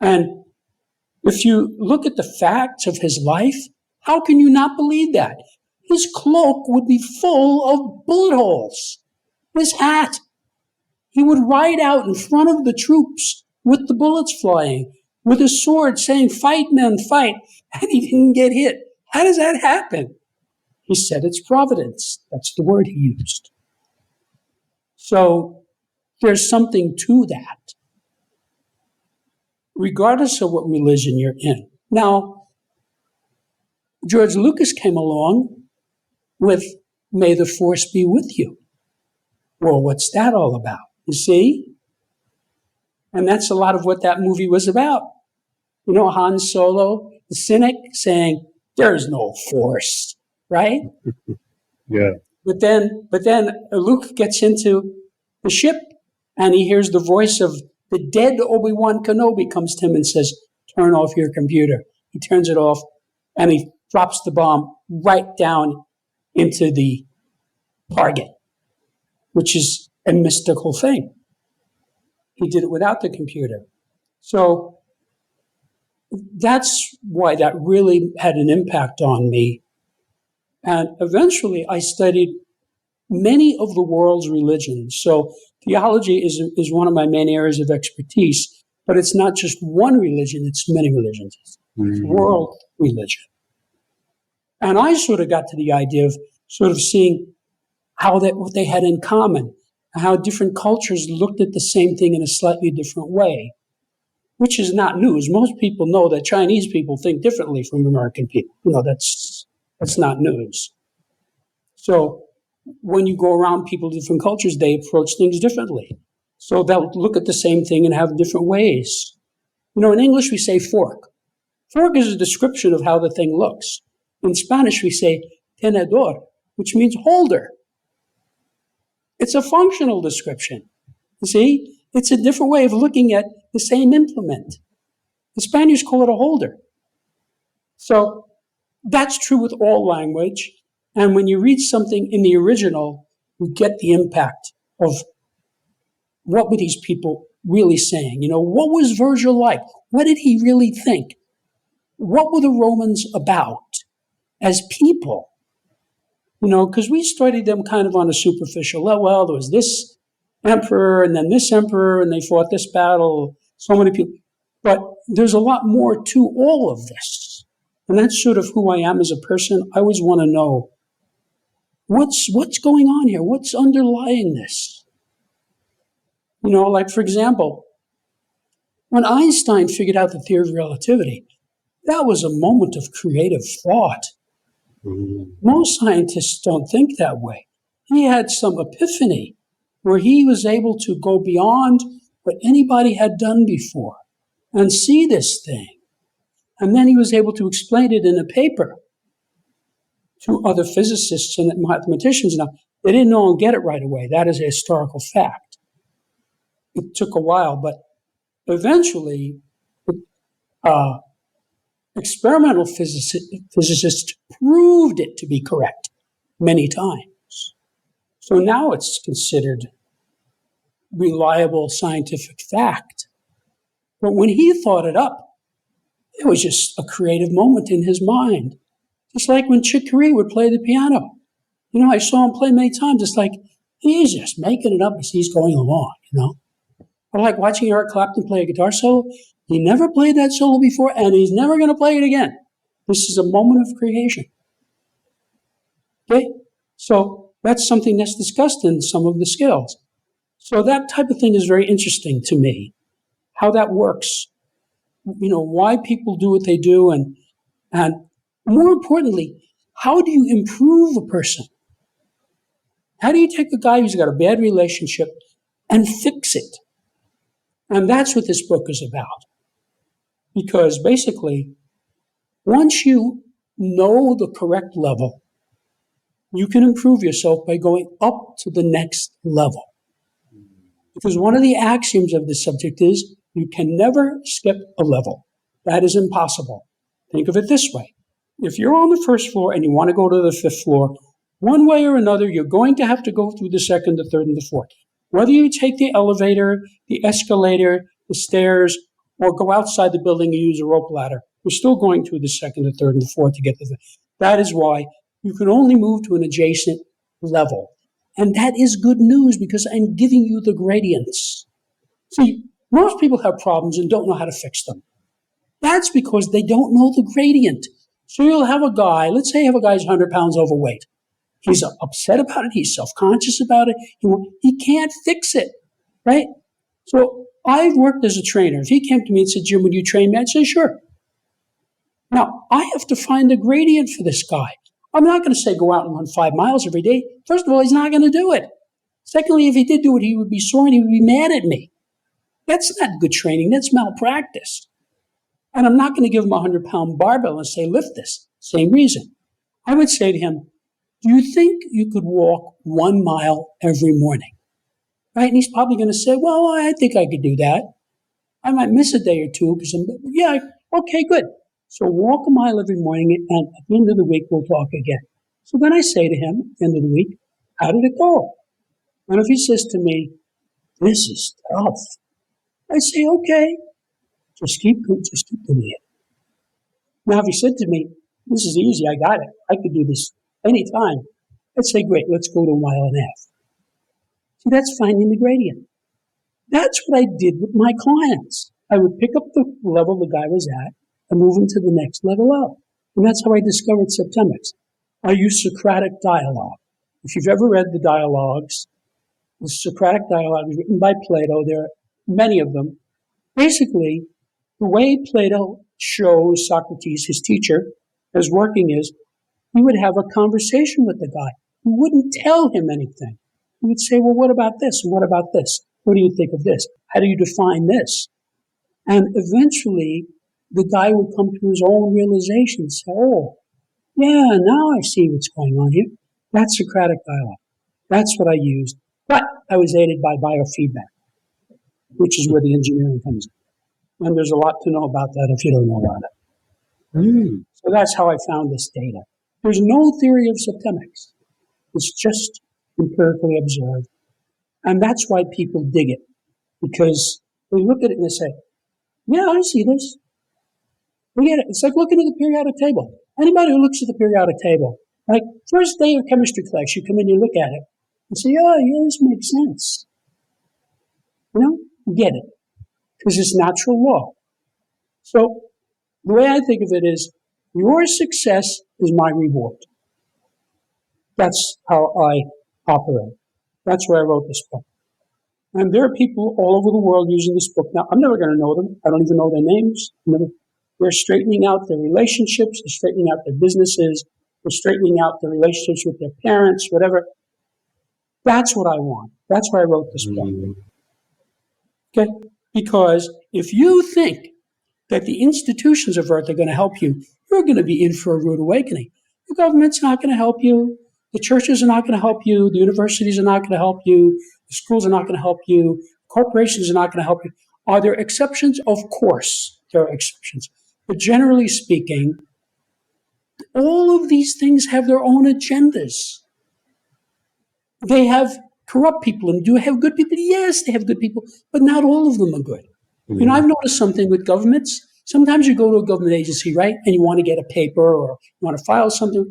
And if you look at the facts of his life, how can you not believe that? His cloak would be full of bullet holes. His hat. He would ride out in front of the troops with the bullets flying, with a sword saying, "Fight, men, fight," and he didn't get hit. How does that happen? He said it's providence. That's the word he used. So there's something to that, regardless of what religion you're in. Now, George Lucas came along with "May the Force be with you." Well, what's that all about? You see? And that's a lot of what that movie was about. Han Solo, the cynic, saying, "There's no force," right? Yeah. But then Luke gets into the ship and he hears the voice of the dead Obi-Wan Kenobi comes to him and says, "Turn off your computer." He turns it off and he drops the bomb right down into the target, which is a mystical thing. He did it without the computer. So that's why that really had an impact on me. And eventually I studied many of the world's religions. So theology is one of my main areas of expertise, but it's not just one religion, it's many religions. It's world religion. And I sort of got to the idea of sort of seeing what they had in common, how different cultures looked at the same thing in a slightly different way, which is not news. Most people know that Chinese people think differently from American people. That's not news. So when you go around people in different cultures, they approach things differently. So they'll look at the same thing and have different ways. You know, in English, we say fork. Fork is a description of how the thing looks. In Spanish, we say tenedor, which means holder. It's a functional description. You see, it's a different way of looking at the same implement. The Spaniards call it a holder. So that's true with all language. And when you read something in the original, you get the impact of what were these people really saying? You know, what was Virgil like? What did he really think? What were the Romans about as people? You know, because we studied them kind of on a superficial level. Well, there was this emperor and then this emperor, and they fought this battle, so many people. But there's a lot more to all of this. And that's sort of who I am as a person. I always want to know what's going on here? What's underlying this? You know, like, for example, when Einstein figured out the theory of relativity, that was a moment of creative thought. Most scientists don't think that way. He had some epiphany where he was able to go beyond what anybody had done before and see this thing. And then he was able to explain it in a paper to other physicists and mathematicians. Now, they didn't all get it right away. That is a historical fact. It took a while, but eventually, experimental physicists proved it to be correct many times. So now it's considered reliable scientific fact. But when he thought it up, it was just a creative moment in his mind. Just like when Chick Corea would play the piano. You know, I saw him play many times. It's like he's just making it up as he's going along, you know. I like watching Eric Clapton play a guitar solo. He never played that solo before, and he's never going to play it again. This is a moment of creation. Okay? So that's something that's discussed in some of the skills. So that type of thing is very interesting to me, how that works. You know, why people do what they do, and more importantly, how do you improve a person? How do you take a guy who's got a bad relationship and fix it? And that's what this book is about. Because basically, once you know the correct level, you can improve yourself by going up to the next level. Because one of the axioms of this subject is you can never skip a level. That is impossible. Think of it this way. If you're on the first floor and you want to go to the fifth floor, one way or another, you're going to have to go through the second, the third, and the fourth. Whether you take the elevator, the escalator, the stairs, or go outside the building and use a rope ladder, you're still going through the second, the third, and the fourth to get to the fifth. That is why you can only move to an adjacent level. And that is good news because I'm giving you the gradients. See, most people have problems and don't know how to fix them. That's because they don't know the gradient. So you'll have a guy, let's say you have a guy who's 100 pounds overweight. He's upset about it. He's self-conscious about it. He can't fix it, right? So I've worked as a trainer. If he came to me and said, Jim, would you train me? I'd say, sure. Now, I have to find the gradient for this guy. I'm not going to say go out and run 5 miles every day. First of all, he's not going to do it. Secondly, if he did do it, he would be sore and he would be mad at me. That's not good training. That's malpractice. And I'm not going to give him a 100-pound barbell and say, lift this. Same reason. I would say to him, do you think you could walk 1 mile every morning? Right? And he's probably going to say, well, I think I could do that. I might miss a day or two because okay, good. So walk a mile every morning, and at the end of the week, we'll talk again. So then I say to him at the end of the week, how did it go? And if he says to me, this is tough, I say, okay, just keep doing it. Now, if he said to me, this is easy, I got it, I could do this anytime, I'd say, great, let's go to 1.5 miles. See, that's finding the gradient. That's what I did with my clients. I would pick up the level the guy was at and move him to the next level up. And that's how I discovered Septemix. I use Socratic dialogue. If you've ever read the dialogues, the Socratic dialogue is written by Plato. There are many of them. Basically, the way Plato shows Socrates, his teacher, as working is he would have a conversation with the guy. We wouldn't tell him anything. We would say, well, what about this? And what about this? What do you think of this? How do you define this? And eventually, the guy would come to his own realization and say, oh, yeah, now I see what's going on here. That's Socratic dialogue. That's what I used. But I was aided by biofeedback, which is where the engineering comes in. And there's a lot to know about that if you don't know about it. So that's how I found this data. There's no theory of Septemix. It's just empirically observed. And that's why people dig it, because they look at it and they say, yeah, I see this. We get it. It's like looking at the periodic table. Anybody who looks at the periodic table, like first day of chemistry class, you come in, you look at it, and say, oh, yeah, this makes sense. You get it, because it's natural law. So the way I think of it is, your success is my reward. That's how I operate. That's why I wrote this book. And there are people all over the world using this book. Now, I'm never going to know them. I don't even know their names. They're straightening out their relationships. They're straightening out their businesses. They're straightening out their relationships with their parents, whatever. That's what I want. That's why I wrote this book. Okay? Because if you think that the institutions of Earth are going to help you, you're going to be in for a rude awakening. The government's not going to help you. The churches are not going to help you. The universities are not going to help you. The schools are not going to help you. Corporations are not going to help you. Are there exceptions? Of course, there are exceptions. But generally speaking, all of these things have their own agendas. They have corrupt people, and do have good people? Yes, they have good people, but not all of them are good. Mm-hmm. I've noticed something with governments. Sometimes you go to a government agency, right, and you want to get a paper or you want to file something,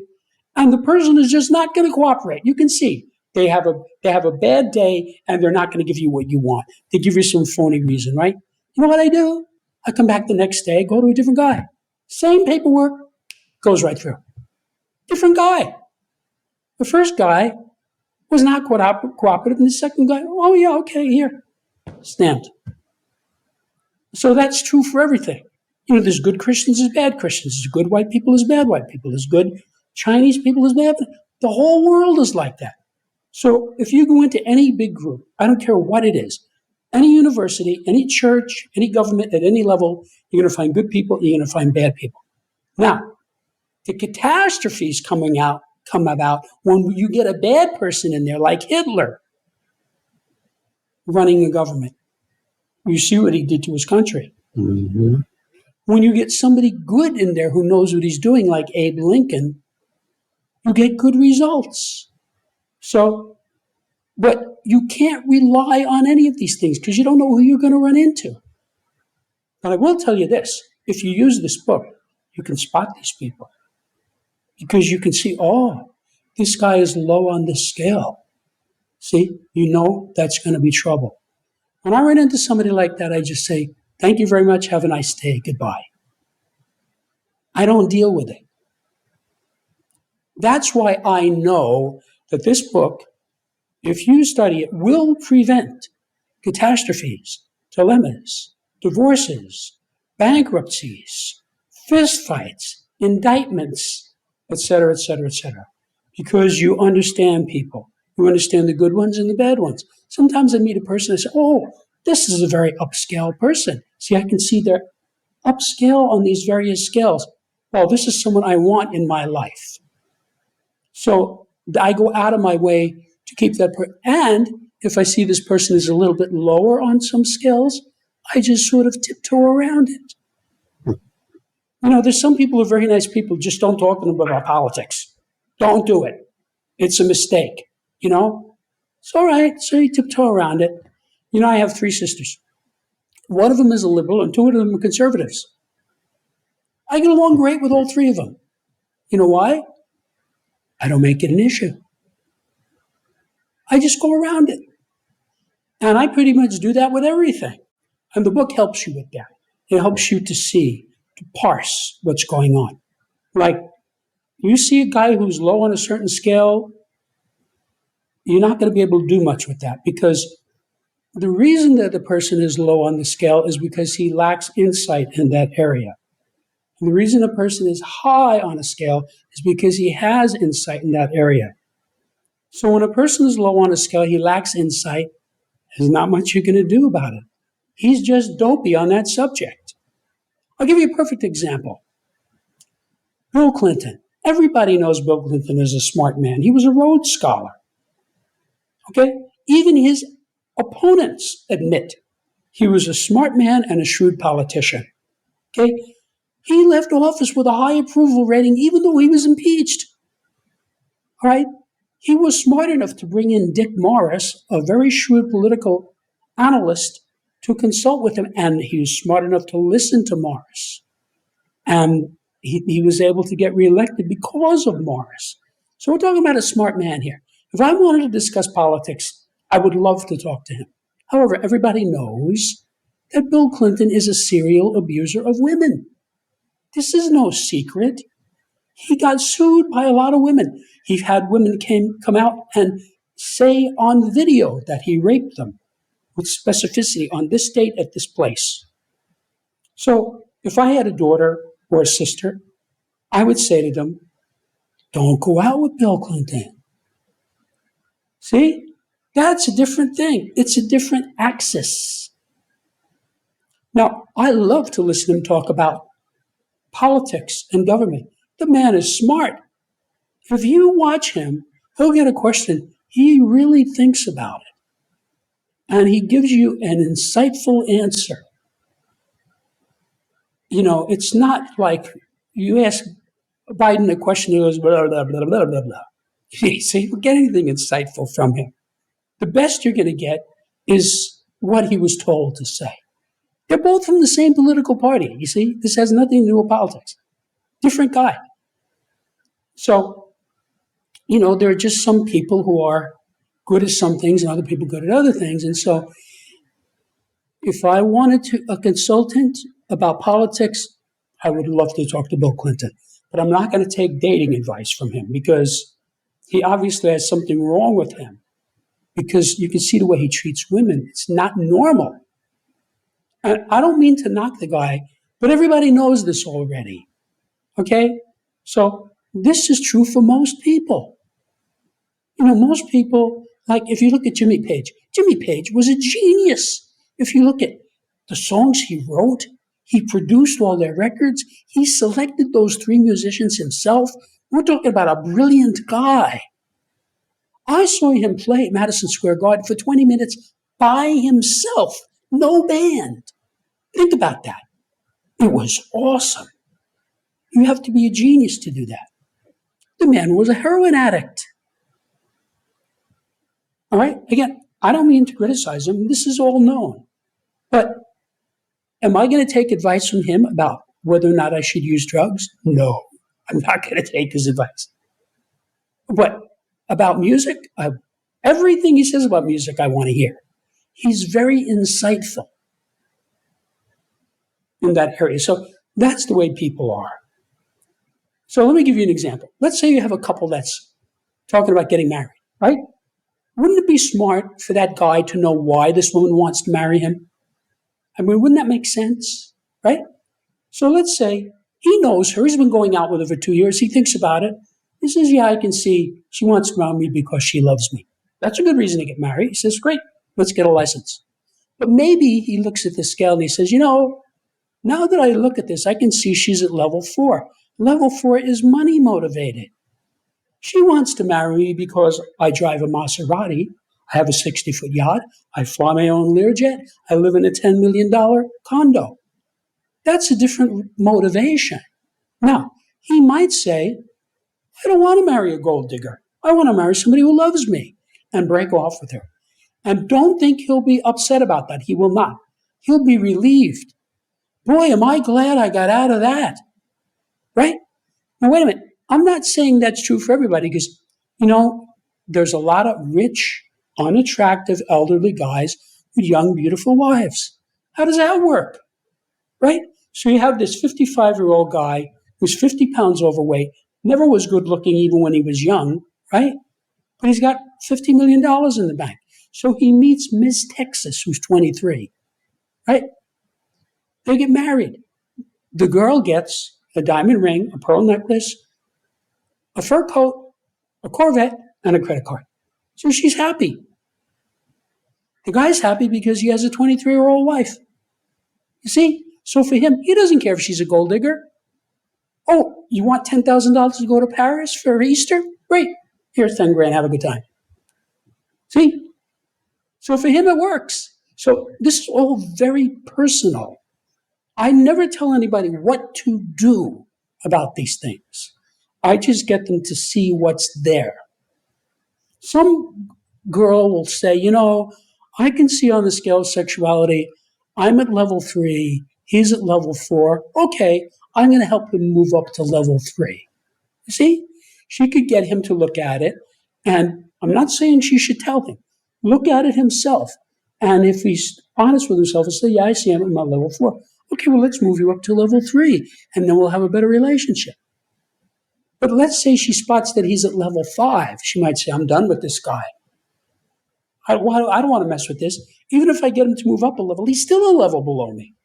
and the person is just not going to cooperate. You can see they have a bad day, and they're not going to give you what you want. They give you some phony reason, right? You know what I do? I come back the next day, go to a different guy. Same paperwork, goes right through. Different guy. The first guy was not cooperative, and the second guy, oh yeah, okay, here, stamped. So that's true for everything. There's good Christians, there's bad Christians. There's good white people, there's bad white people. There's good Chinese people, there's bad. The whole world is like that. So if you go into any big group, I don't care what it is, any university, any church, any government at any level, you're going to find good people, you're going to find bad people. Now, the catastrophes come about when you get a bad person in there, like Hitler, running a government. You see what he did to his country. Mm-hmm. When you get somebody good in there who knows what he's doing, like Abe Lincoln, you get good results. So, but you can't rely on any of these things because you don't know who you're going to run into. But I will tell you this, if you use this book, you can spot these people. Because you can see, oh, this guy is low on the scale. See, that's going to be trouble. When I run into somebody like that, I just say, thank you very much, have a nice day, goodbye. I don't deal with it. That's why I know that this book, if you study it, will prevent catastrophes, dilemmas, divorces, bankruptcies, fistfights, indictments, etc., etc., etc. Because you understand people. You understand the good ones and the bad ones. Sometimes I meet a person and I say, oh, this is a very upscale person. See, I can see they're upscale on these various scales. Well, this is someone I want in my life. So I go out of my way to keep that person. And if I see this person is a little bit lower on some scales, I just sort of tiptoe around it. There's some people who are very nice people, just don't talk to them about politics. Don't do it. It's a mistake, It's all right, so you tiptoe around it. I have 3 sisters. One of them is a liberal and 2 of them are conservatives. I get along great with all 3 of them. You know why? I don't make it an issue. I just go around it. And I pretty much do that with everything. And the book helps you with that. It helps you to see, to parse what's going on. Like, you see a guy who's low on a certain scale, you're not going to be able to do much with that because the reason that the person is low on the scale is because he lacks insight in that area. And the reason a person is high on a scale is because he has insight in that area. So when a person is low on a scale, he lacks insight, there's not much you can do about it. He's just dopey on that subject. I'll give you a perfect example. Bill Clinton. Everybody knows Bill Clinton is a smart man. He was a Rhodes Scholar. Okay? Even his opponents admit he was a smart man and a shrewd politician. Okay? He left office with a high approval rating even though he was impeached. All right? He was smart enough to bring in Dick Morris, a very shrewd political analyst, to consult with him, and he was smart enough to listen to Morris. And he was able to get reelected because of Morris. So we're talking about a smart man here. If I wanted to discuss politics, I would love to talk to him. However, everybody knows that Bill Clinton is a serial abuser of women. This is no secret. He got sued by a lot of women. He had women come out and say on video that he raped them with specificity on this date at this place. So if I had a daughter or a sister, I would say to them, don't go out with Bill Clinton. See? That's a different thing. It's a different axis. Now, I love to listen to him talk about politics and government. The man is smart. If you watch him, he'll get a question. He really thinks about it. And he gives you an insightful answer. You know, it's not like you ask Biden a question, he goes, blah, blah, blah, blah, blah, blah. So you don't get anything insightful from him. The best you're going to get is what he was told to say. They're both from the same political party. You see, this has nothing to do with politics. Different guy. So, you know, there are just some people who are good at some things and other people good at other things. And so if I wanted a consultant about politics, I would love to talk to Bill Clinton. But I'm not going to take dating advice from him because he obviously has something wrong with him. Because you can see the way he treats women. It's not normal. And I don't mean to knock the guy, but everybody knows this already. Okay? So this is true for most people. You know, most people, like if you look at Jimmy Page was a genius. If you look at the songs he wrote, he produced all their records, he selected those 3 musicians himself. We're talking about a brilliant guy. I saw him play at Madison Square Garden for 20 minutes by himself, no band. Think about that. It was awesome. You have to be a genius to do that. The man was a heroin addict. All right? Again, I don't mean to criticize him. This is all known. But am I going to take advice from him about whether or not I should use drugs? No, I'm not going to take his advice. But about music, everything he says about music, I want to hear. He's very insightful in that area. So that's the way people are. So let me give you an example. Let's say you have a couple that's talking about getting married, right? Wouldn't it be smart for that guy to know why this woman wants to marry him? I mean, wouldn't that make sense, right? So let's say he knows her. He's been going out with her for 2 years. He thinks about it. He says, yeah, I can see she wants to marry me because she loves me. That's a good reason to get married. He says, great, let's get a license. But maybe he looks at the scale and he says, you know, now that I look at this, I can see she's at level 4. Level 4 is money motivated. She wants to marry me because I drive a Maserati, I have a 60-foot yacht, I fly my own Learjet, I live in a $10 million condo. That's a different motivation. Now, he might say, I don't want to marry a gold digger. I want to marry somebody who loves me, and break off with her. And don't think he'll be upset about that. He will not. He'll be relieved. Boy, am I glad I got out of that. Right? Now, wait a minute. I'm not saying that's true for everybody because, you know, there's a lot of rich, unattractive, elderly guys with young, beautiful wives. How does that work? Right? So you have this 55-year-old guy who's 50 pounds overweight, never was good looking even when he was young, right? But he's got $50 million in the bank. So he meets Miss Texas, who's 23, right? They get married. The girl gets a diamond ring, a pearl necklace, a fur coat, a Corvette, and a credit card. So she's happy. The guy's happy because he has a 23-year-old wife. You see? So for him, he doesn't care if she's a gold digger. Oh, you want $10,000 to go to Paris for Easter? Great. Here's 10 grand. Have a good time. See? So for him, it works. So this is all very personal. I never tell anybody what to do about these things. I just get them to see what's there. Some girl will say, I can see on the scale of sexuality, I'm at level 3, he's at level 4. Okay, I'm going to help him move up to level 3. You see? She could get him to look at it, and I'm not saying she should tell him. Look at it himself. And if he's honest with himself and say, yeah, I see him at my level 4. Okay, well, let's move you up to level 3, and then we'll have a better relationship. But let's say she spots that he's at level 5. She might say, I'm done with this guy. I don't want to mess with this. Even if I get him to move up a level, he's still a level below me.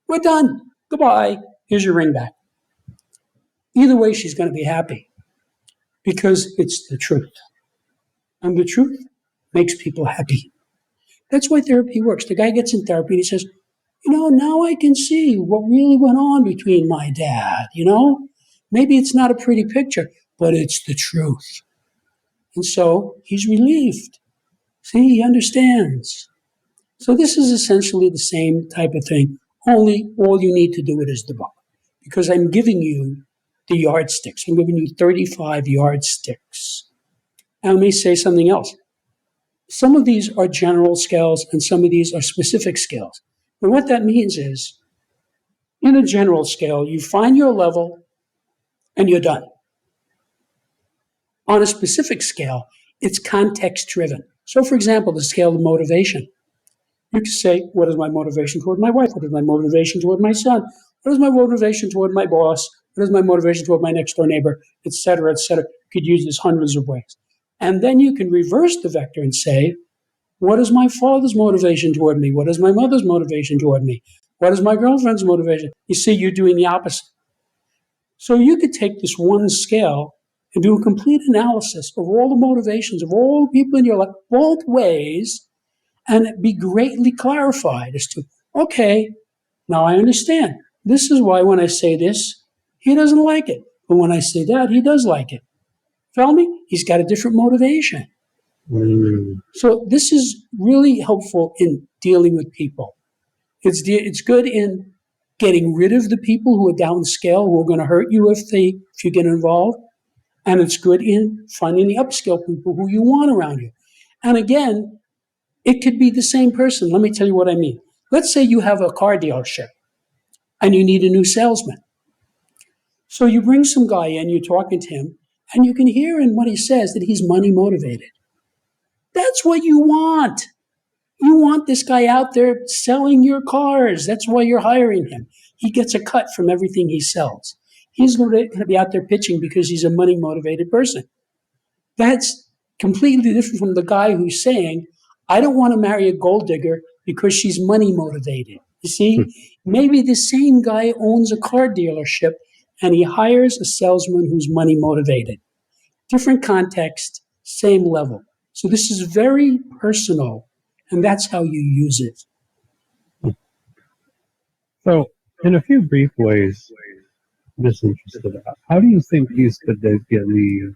We're done. Goodbye. Here's your ring back. Either way, she's going to be happy because it's the truth. And the truth makes people happy. That's why therapy works. The guy gets in therapy and he says, now I can see what really went on between my dad, Maybe it's not a pretty picture, but it's the truth. And so he's relieved. See, he understands. So this is essentially the same type of thing, only all you need to do it is the book. Because I'm giving you the yardsticks. I'm giving you 35 yardsticks. And let me say something else. Some of these are general scales and some of these are specific scales. And what that means is, in a general scale, you find your level and you're done. On a specific scale, it's context driven. So for example, the scale of motivation. You can say, what is my motivation toward my wife? What is my motivation toward my son? What is my motivation toward my boss? What is my motivation toward my next door neighbor? Et cetera, et cetera. You could use this hundreds of ways. And then you can reverse the vector and say, what is my father's motivation toward me? What is my mother's motivation toward me? What is my girlfriend's motivation? You see, you're doing the opposite. So you could take this one scale and do a complete analysis of all the motivations of all the people in your life, both ways, and be greatly clarified as to, okay, now I understand. This is why when I say this, he doesn't like it. But when I say that, he does like it. Follow me? He's got a different motivation. So this is really helpful in dealing with people. It's good in getting rid of the people who are downscale, who are going to hurt you if you get involved. And it's good in finding the upscale people who you want around you. And again, it could be the same person. Let me tell you what I mean. Let's say you have a car dealership and you need a new salesman. So you bring some guy in, you're talking to him, and you can hear in what he says that he's money motivated. That's what you want. You want this guy out there selling your cars. That's why you're hiring him. He gets a cut from everything he sells. He's going to be out there pitching because he's a money motivated person. That's completely different from the guy who's saying, I don't want to marry a gold digger because she's money motivated. You see, maybe the same guy owns a car dealership and he hires a salesman who's money motivated. Different context, same level. So this is very personal, and that's how you use it. So, in a few brief ways, I'm just interested. How do you think these could be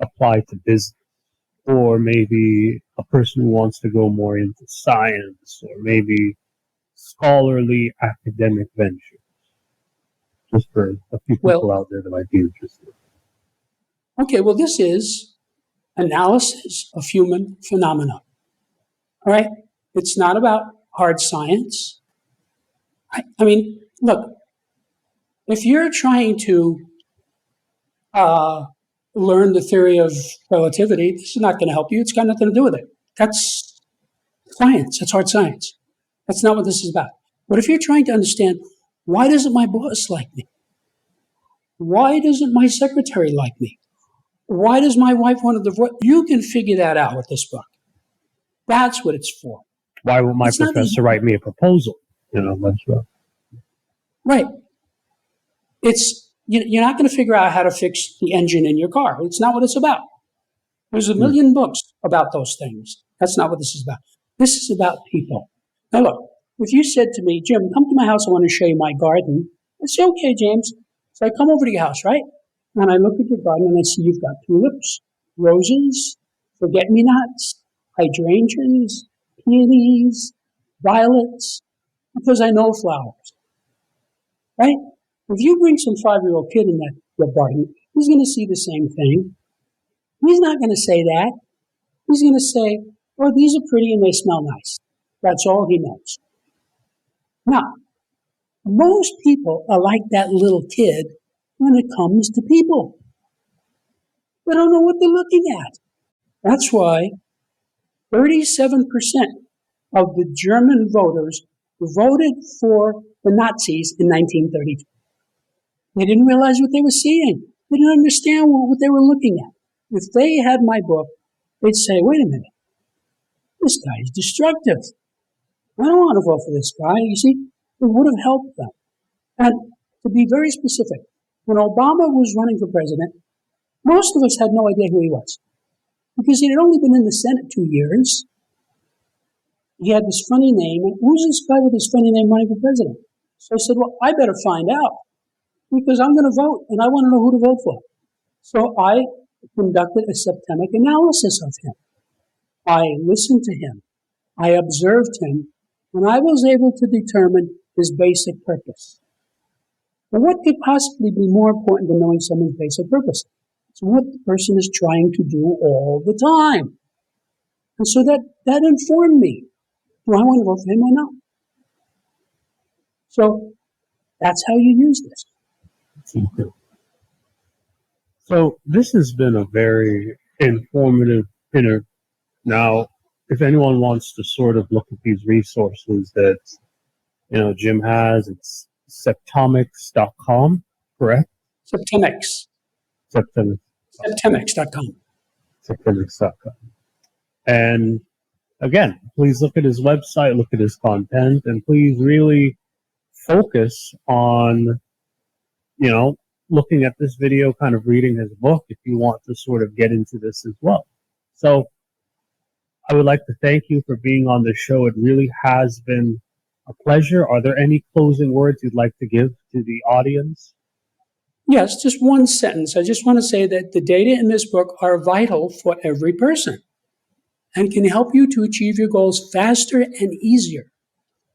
applied to business? Or maybe a person who wants to go more into science, or maybe scholarly academic ventures? Just for a few people out there that might be interested. Okay, well, this is analysis of human phenomena. All right? It's not about hard science. I mean, look, if you're trying to learn the theory of relativity, this is not going to help you. It's got nothing to do with it. That's science. That's hard science. That's not what this is about. But if you're trying to understand, why doesn't my boss like me? Why doesn't my secretary like me? Why does my wife want to divorce? You can figure that out with this book. That's what it's for. Why won't my professor write me a proposal? That's right. You're not going to figure out how to fix the engine in your car. It's not what it's about. There's a million books about those things. That's not what this is about. This is about people. Now look, if you said to me, Jim, come to my house, I want to show you my garden, I'd say, okay, James. So I come over to your house, right? And I look at your garden and I see you've got tulips, roses, forget-me-nots, hydrangeas, peonies, violets, because I know flowers, right? If you bring some 5-year-old kid in your garden, he's going to see the same thing. He's not going to say that. He's going to say, oh, these are pretty and they smell nice. That's all he knows. Now, most people are like that little kid when it comes to people. They don't know what they're looking at. That's why 37% of the German voters voted for the Nazis in 1932. They didn't realize what they were seeing. They didn't understand what they were looking at. If they had my book, they'd say, wait a minute, this guy is destructive. I don't want to vote for this guy. You see, it would have helped them. And to be very specific, when Obama was running for president, most of us had no idea who he was because he had only been in the Senate 2 years. He had this funny name, and who's this guy with this funny name running for president? So I said, well, I better find out because I'm going to vote, and I want to know who to vote for. So I conducted a Septemix analysis of him. I listened to him. I observed him, and I was able to determine his basic purpose. But what could possibly be more important than knowing someone's basic purpose? It's what the person is trying to do all the time. And so that informed me. Do I want to vote for him or not? So that's how you use this. So this has been a very informative dinner. Now, if anyone wants to sort of look at these resources that Jim has, it's septemix.com, correct? Septemix. Septemix. Septemix.com. Septemix.com. And again, please look at his website, look at his content, and please really focus on, looking at this video, kind of reading his book if you want to sort of get into this as well. So I would like to thank you for being on the show. It really has been a pleasure. Are there any closing words you'd like to give to the audience? Yes, just one sentence. I just want to say that the data in this book are vital for every person and can help you to achieve your goals faster and easier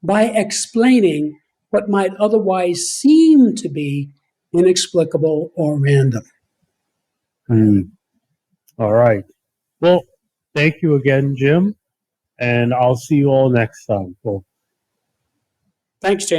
by explaining what might otherwise seem to be inexplicable or random. All right. Well, thank you again, Jim, and I'll see you all next time. Cool. Thanks, James.